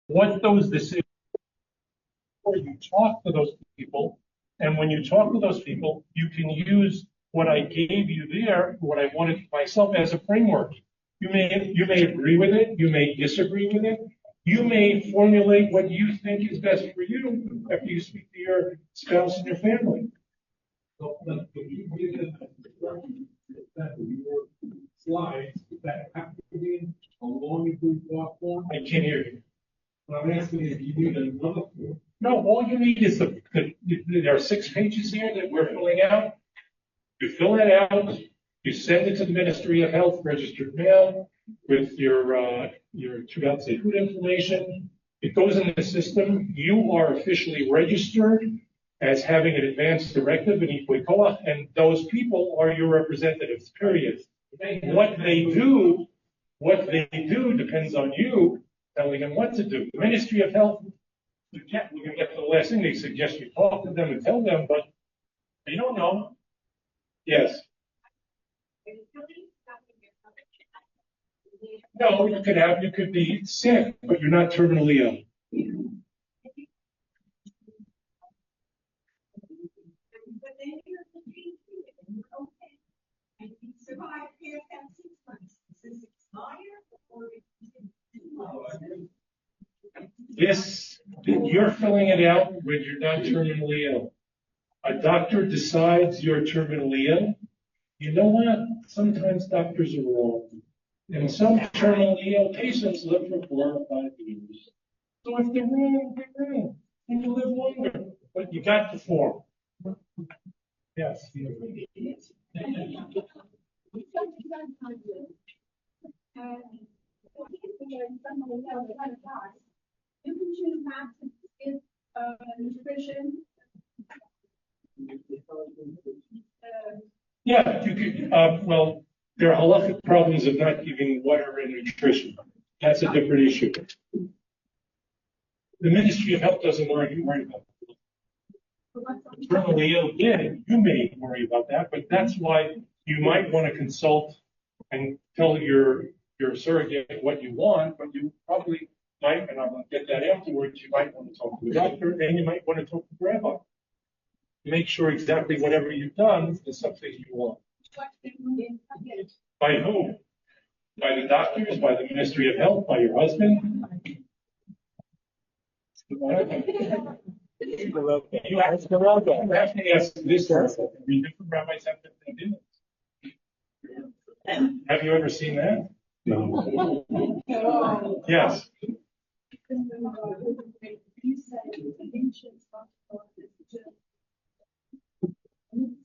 what those decisions are. You talk to those people, and when you talk to those people, you can use what I gave you there, what I wanted myself as a framework. You may agree with it, you may disagree with it, you may formulate what you think is best for you after you speak to your spouse and your family. So, but you give your slides that have to be a long agreed block form. I can't hear you. But I'm asking if you need another form. No, all you need is there are 6 pages here that we're filling out. You fill it out, you send it to the Ministry of Health, registered mail, with your food information. It goes in the system. You are officially registered as having an advanced directive in Equikoa, and those people are your representatives, period. What they do depends on you telling them what to do. The Ministry of Health, we're going to get to the last thing, they suggest you talk to them and tell them, but they don't know. Yes. No, you could be sick, but you're not terminally ill. This, you're filling it out when you're not terminally ill. A doctor decides you're terminally ill. You know what? Sometimes doctors are wrong. And some terminally ill patients live for 4 or 5 years. So if they're wrong, they're wrong. And you live longer. But you got the form. Yes. You can choose not to skip nutrition. Yeah, you could. Well, there are halachic problems of not giving water and nutrition. That's a different issue. The Ministry of Health doesn't worry about that. Terminally ill, yeah, you may worry about that, but that's why you might want to consult and tell your surrogate what you want, but you probably might, and I'm going to get that afterwards, you might want to talk to the doctor, and you might want to talk to the rabbi. Make sure exactly whatever you've done is something you want. By whom? By the doctors, by the Ministry of Health, by your husband? You ask the rabbi. You have to ask this rabbi. Different rabbis have different opinions. Have you ever seen that? No. Yes.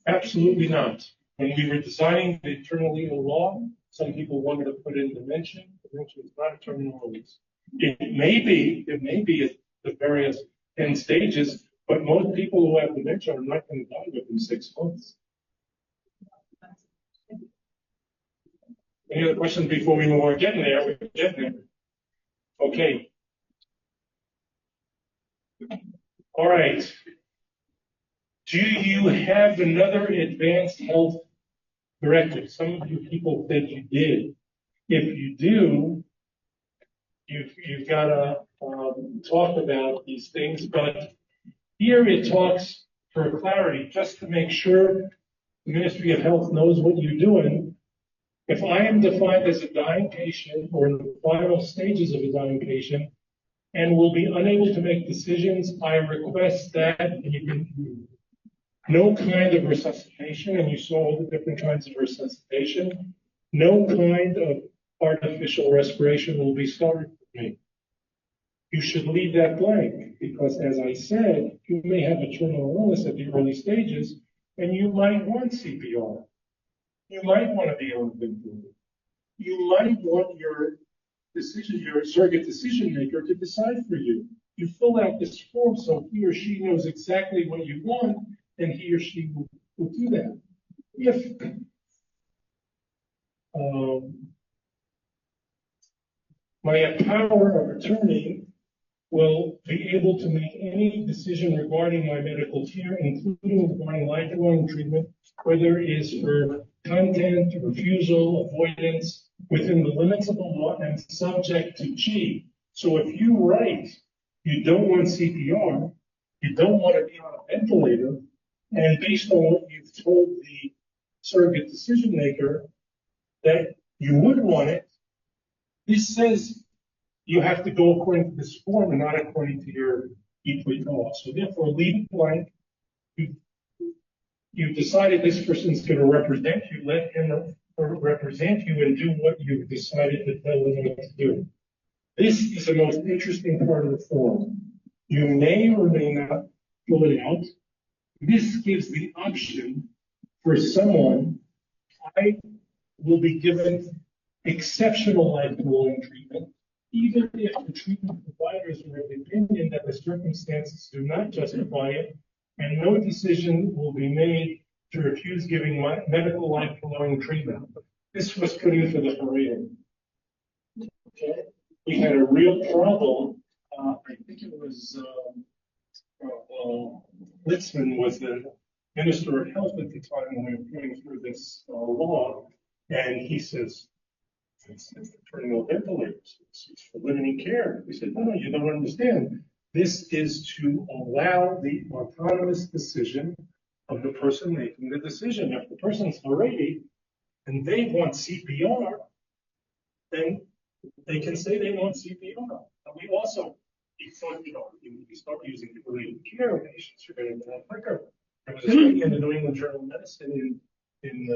Absolutely not. When we were designing the terminally ill law, some people wanted to put in dementia. Dementia is not a terminal illness. It may be at the various 10 stages, but most people who have dementia are not going to die within 6 months. Any other questions before we move on? We're getting there. We're getting there. Okay. All right. Do you have another advanced health directive? Some of you people said you did. If you do, you've got to talk about these things. But here it talks for clarity, just to make sure the Ministry of Health knows what you're doing. If I am defined as a dying patient or in the final stages of a dying patient and will be unable to make decisions, I request that no kind of resuscitation, and you saw all the different kinds of resuscitation, no kind of artificial respiration will be started for me. You should leave that blank because, as I said, you may have a terminal illness at the early stages and you might want CPR. You might want to be on ventilator. You might want your surrogate decision maker to decide for you. You fill out this form so he or she knows exactly what you want, and he or she will do that. If my power of attorney will be able to make any decision regarding my medical care, including regarding lifelong treatment, whether it is for content, refusal, avoidance, within the limits of the law and subject to G. So if you write, you don't want CPR, you don't want to be on a ventilator, and based on what you've told the surrogate decision maker that you would want it, this says you have to go according to this form and not according to your equal. So therefore, leave it blank. You've decided this person's going to represent you. Let him represent you and do what you've decided to tell them what to do. This is the most interesting part of the form. You may or may not fill it out. This gives the option for someone, I will be given exceptional life-prolonging treatment, even if the treatment providers are of the opinion that the circumstances do not justify it, and no decision will be made to refuse giving medical life-prolonging treatment. This was put into the hearing. Okay. We had a real problem. I think it was Litzman was the Minister of Health at the time when we were going through this law, and he says, it's terminal ventilators, it's for limiting care. We said, no, you don't understand. This is to allow the autonomous decision of the person making the decision. If the person's already and they want CPR, then they can say they want CPR. And we also, you start using palliative care patients, you're going to die quicker. There was a study in the New England Journal of Medicine in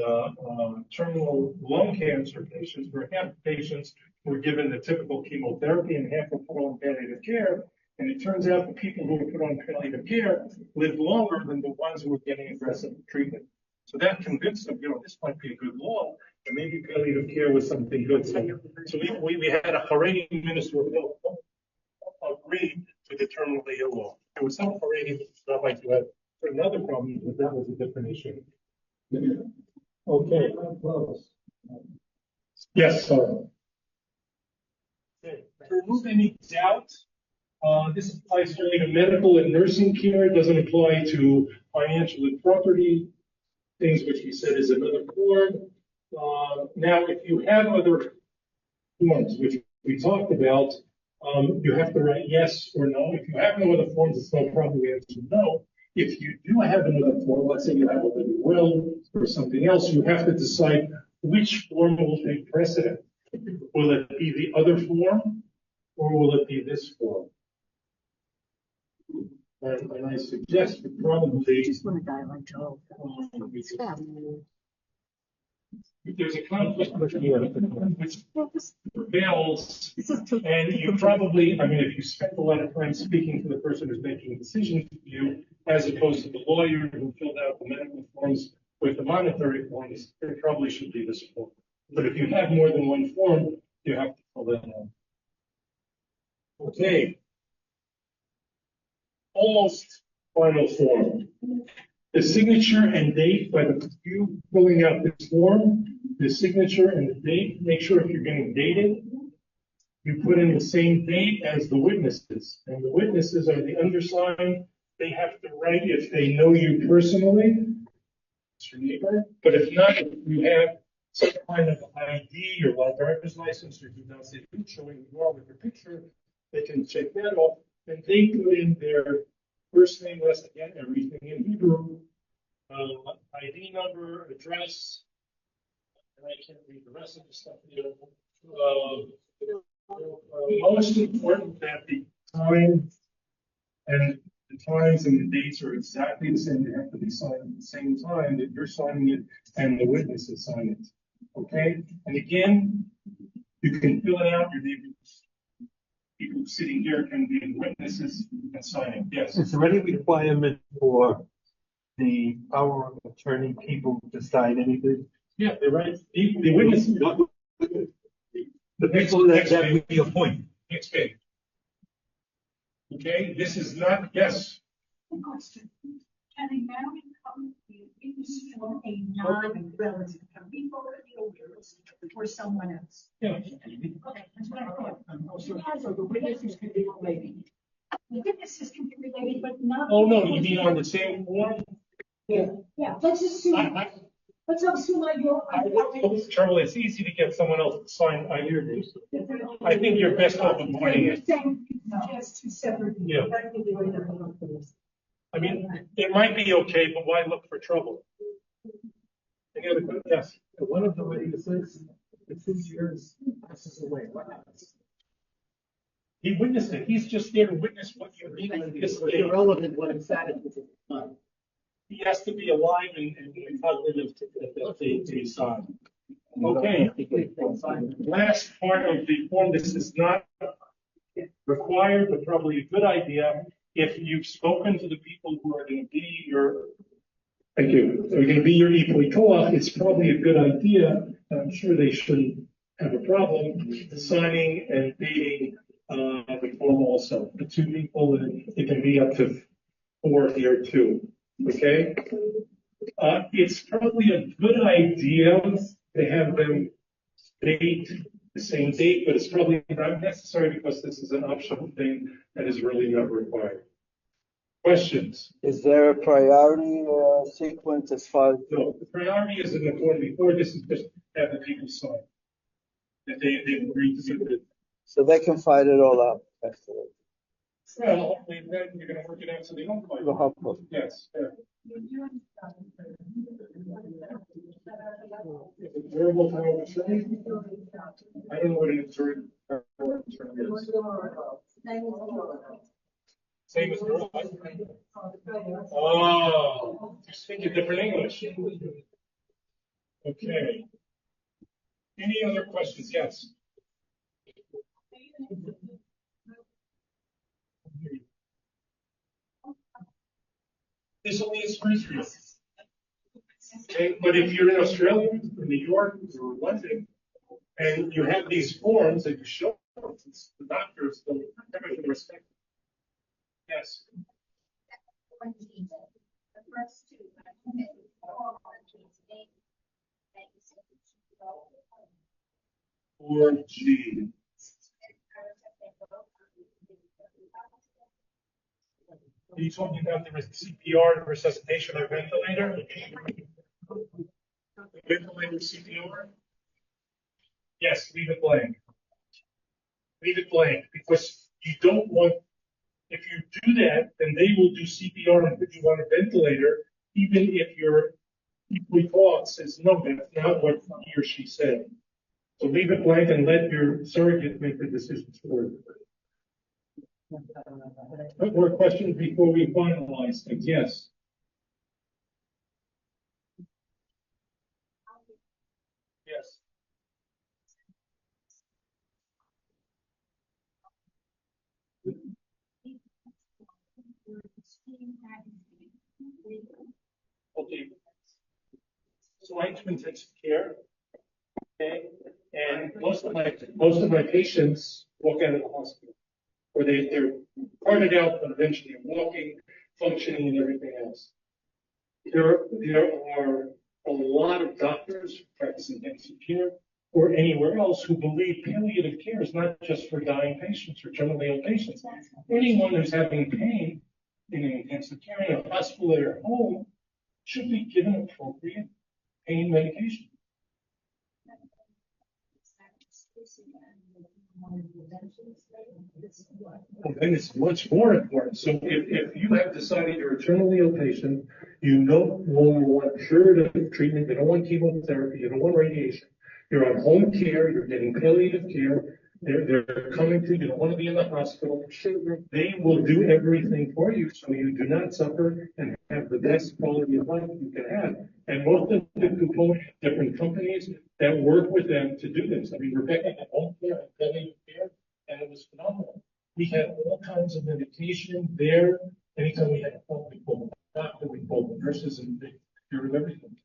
terminal lung cancer patients, where half the patients were given the typical chemotherapy and half were put on palliative care. And it turns out the people who were put on palliative care lived longer than the ones who were getting aggressive treatment. So that convinced them, this might be a good law, and maybe palliative care was something good. So we had a Haredi minister of health agree to the terminally ill law. There was some Haredi not like you had another problem, but that was a different issue. Okay. Yes, sir. Okay. To remove any doubt, this applies only to medical and nursing care. It doesn't apply to financial and property, things which we said is another form. Now, if you have other forms, which we talked about, you have to write yes or no. If you have no other forms, it's no problem. We answer no. If you do have another form, let's say you have a living will or something else, you have to decide which form will take precedent. Will it be the other form or will it be this form? And I suggest that probably Just want to die like Charles. there's a conflict which prevails, and you probably, if you spend a lot of time speaking to the person who's making decisions for you, as opposed to the lawyer who filled out the medical forms with the monetary forms, it probably should be this form. But if you have more than one form, you have to fill that out. Okay. Almost final form. The signature and date by you filling out this form, the signature and the date, make sure if you're getting dated, you put in the same date as the witnesses. And the witnesses are the undersigned. They have to write if they know you personally, it's your neighbor. But if not, if you have some kind of ID or driver's license or do not say showing you are with your picture, they can check that off. And they put in their first name, last name, everything in Hebrew, ID number, address, and I can't read the rest of the stuff here. Most important that the time and the times and the dates are exactly the same. They have to be signed at the same time that you're signing it and the witnesses sign it. Okay? And again, you can fill it out. Your neighbors, people sitting here can be witnesses and signing. Yes. Is there any requirement for the power of attorney people to sign anything? Yeah, they're right. The witnesses. The people that we appoint. Next page. Okay, this is not, yes. Question. Can a married couple be witness for a non-relative before or someone else? Yeah. Okay, that's what I thought. So the witnesses can be related. The witnesses can be related, but not. Oh, no, you mean on the same form? Yeah, let's assume. But also like your. Charlie, it's easy to get someone else to sign. I hear you. I think you're best off avoiding it. Just two separate. Yeah. I mean, it might be okay, but why look for trouble? Any other questions? Yes. One of the witnesses, it's 6 years, passes away. What happens? He witnessed it. He's just there to witness what you read. It's irrelevant what exactly is done. He has to be alive and cognitive to sign. Okay. Last part of the form. This is not required, but probably a good idea. If you've spoken to the people who are going to be your, thank you, are going to be your equally co-op, it's probably a good idea. I'm sure they shouldn't have a problem signing and dating the form also. The two people, it can be up to 4 here too. Okay. It's probably a good idea to have them date the same date, but it's probably not necessary because this is an optional thing that is really not required. Questions? Is there a priority sequence as far as? No, the priority is in the form before. This is just have the people sign. That they agree to do it. So they can fight it all out. Excellent. Well, hopefully then you're going to work it out so they don't fight. Well, hopefully. Yes. Yeah. Verbal power of attorney? I don't know what an attorney is. Same as girl. Oh, you speak a different English. Okay. Any other questions? Yes. This only is for Israel. Okay, but if you're in Australia, or New York, or London, and you have these forms that you show the doctors, they'll everything respect. Yes. Or G. Are you talking about the CPR, resuscitation, or ventilator? Ventilator CPR? Yes, leave it blank. Leave it blank because you don't want, if you do that, then they will do CPR and put you on a ventilator, even if your report says, no, that's not what he or she said. So leave it blank and let your surrogate make the decisions for you. More questions before we finalize things? Yes. Yes. Okay. So I do intensive care. Okay. And most of my patients walk out of the hospital, or they're carted out, but eventually walking, functioning, and everything else. There are a lot of doctors who practice intensive care or anywhere else who believe palliative care is not just for dying patients or terminally ill patients. Anyone who's having pain in an intensive care in a hospital or their home should be given appropriate pain medication. Well, then it's much more important. So if you have decided you're a terminally ill patient, you no longer want curative treatment, you don't want chemotherapy, you don't want radiation, you're on home care, you're getting palliative care, they're coming to you, you don't want to be in the hospital, they will do everything for you so you do not suffer and have the best quality of life you can have. And most of the components, different companies that work with them to do this. I mean, Rebecca had home care and palliative care, and it was phenomenal. We had all kinds of medication there. Anytime we had a phone, we called the doctor, we called the nurses, and they cured everything.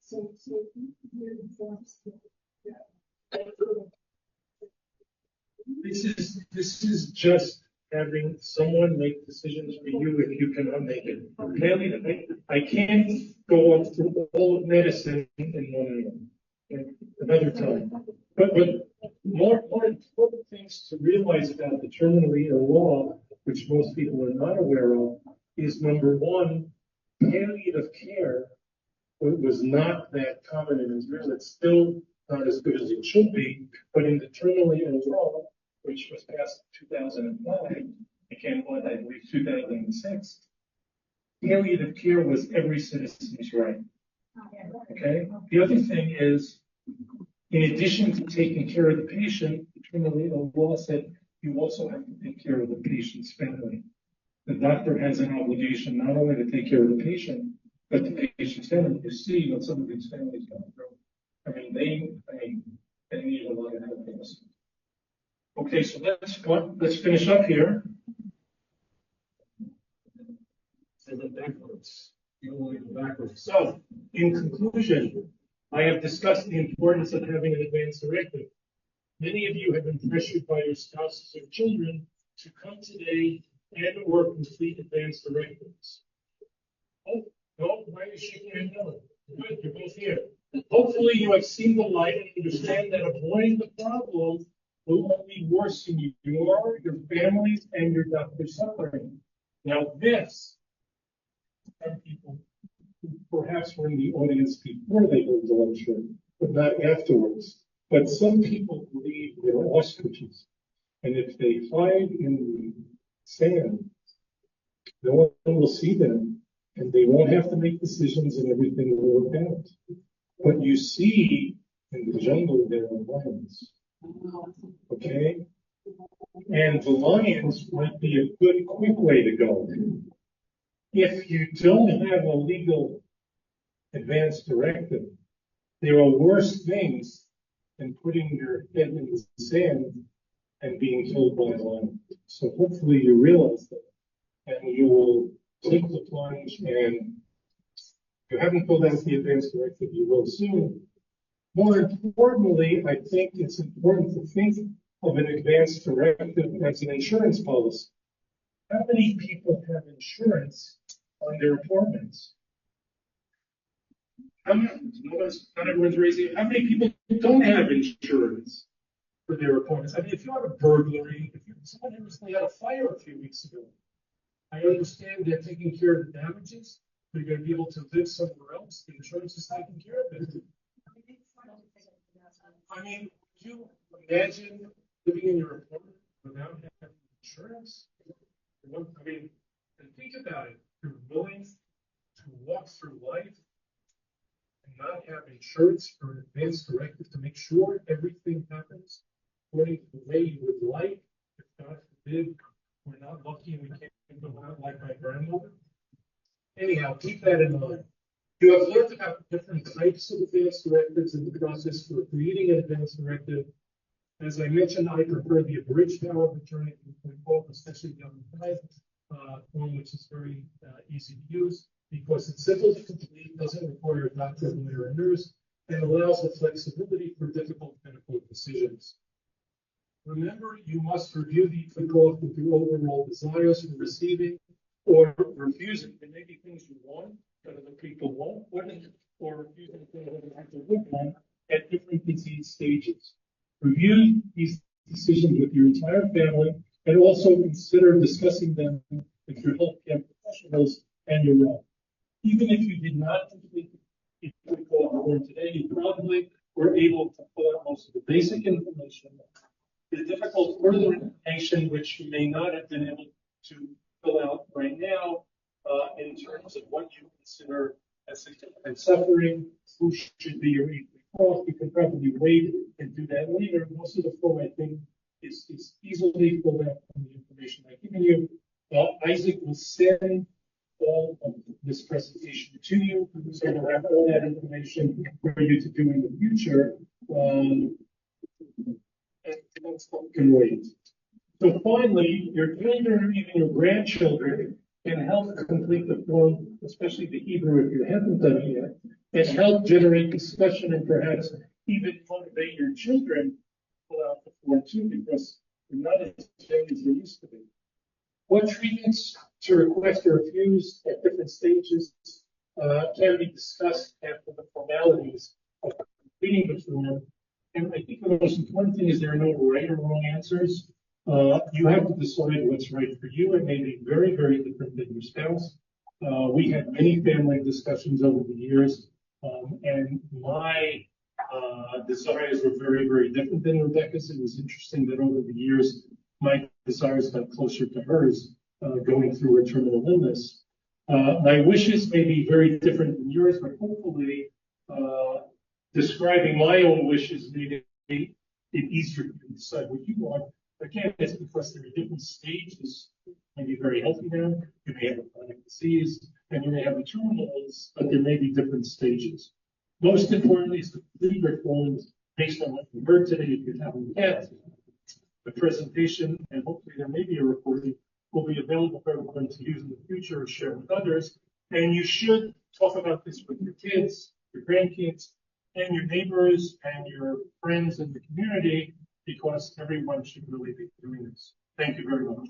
This is just having someone make decisions for you if you cannot make it. I can't go on through all of medicine in another time. But more important things to realize about the terminally ill law, which most people are not aware of, is number one, palliative care was not that common in Israel. It's still not as good as it should be, but in the terminally ill law, which was passed in 2005, again, I believe 2006, palliative care was every citizen's right. Okay? The other thing is, in addition to taking care of the patient, the terminally ill law said you also have to take care of the patient's family. The doctor has an obligation not only to take care of the patient, but the patient's family. You see what some of these families go through. They need a lot of help. Okay, so let's finish up here. And then backwards. You don't want to go backwards. So, in conclusion, I have discussed the importance of having an advanced directive. Many of you have been pressured by your spouses or children to come today and or complete advanced directives. Oh, no, why are you shaking your head? No. Good, you're both here. Hopefully you have seen the light and understand that avoiding the problem will only worsen your families, and your doctor's suffering. Now this, some people who perhaps were in the audience before they heard the lecture, but not afterwards. But some people believe they're ostriches, and if they hide in the sand, no one will see them, and they won't have to make decisions, and everything will work out. But you see, in the jungle, there are lions. Okay? And the lions might be a good, quick way to go. If you don't have a legal advanced directive, there are worse things than putting your head in the sand and being killed by a lion. So hopefully you realize that, and you will take the plunge, and if you haven't filled out the advanced directive, you will soon. More importantly, I think it's important to think of an advanced directive as an insurance policy. How many people have insurance on their apartments? Not everyone's raising. How many people don't have insurance for their apartments? I mean, if you have a burglary, if someone here recently had a fire a few weeks ago, I understand they're taking care of the damages, but you're going to be able to live somewhere else. The insurance is taking care of it. I mean, would you imagine living in your apartment without having insurance? I mean, and think about it. You're willing to walk through life and not have insurance for an advanced directive to make sure everything happens according to the way you would like. If God forbid, we're not lucky and we can't go out like my grandmother. Anyhow, keep that in mind. You have learned about different types of advanced directives in the process for creating an advanced directive. As I mentioned, I prefer the abridged power of attorney, especially the other form, which is very easy to use because it's simple to complete, doesn't require a doctor, lawyer, or nurse, and allows the flexibility for difficult medical decisions. Remember, you must review the protocol with your overall desires for receiving or refusing. There may be things you want that other people won't, or refusing things that other people would want at different disease stages. Review these decisions with your entire family, and also consider discussing them with your healthcare professionals and your rep. Even if you did not complete the protocol form today, you probably were able to pull out most of the basic information. The difficult further information, which you may not have been able to fill out right now, in terms of what you consider as significant suffering, who should be your equal, you can probably wait and do that later. Most of the form, I think, is easily filled out from the information I've given you. Isaac will send all of this presentation to you, so you'll have all that information for you to do in the future. And that's what can wait. So finally, your children or even your grandchildren can help complete the form, especially the Hebrew if you haven't done it yet, and help generate discussion and perhaps even motivate your children to fill out the form too, because they're not as young as they used to be. What treatments to request or refuse at different stages can be discussed after the formalities of completing the form. And I think the most important thing is there are no right or wrong answers. You have to decide what's right for you. It may be very, very different than your spouse. We had many family discussions over the years, And my desires were very, very different than Rebecca's. It was interesting that over the years, my desires got closer to hers, going through her terminal illness. My wishes may be very different than yours, but hopefully, describing my own wishes made it easier to decide what you want. Again, it's because there are different stages. You may be very healthy now, you may have a chronic disease, and you may have a terminal illness, but there may be different stages. Most importantly is the complete reforms based on what we heard today. If you haven't yet, the presentation, and hopefully there may be a recording, will be available for everyone to use in the future or share with others. And you should talk about this with your kids, your grandkids, and your neighbors and your friends in the community, because everyone should really be doing this. Thank you very much.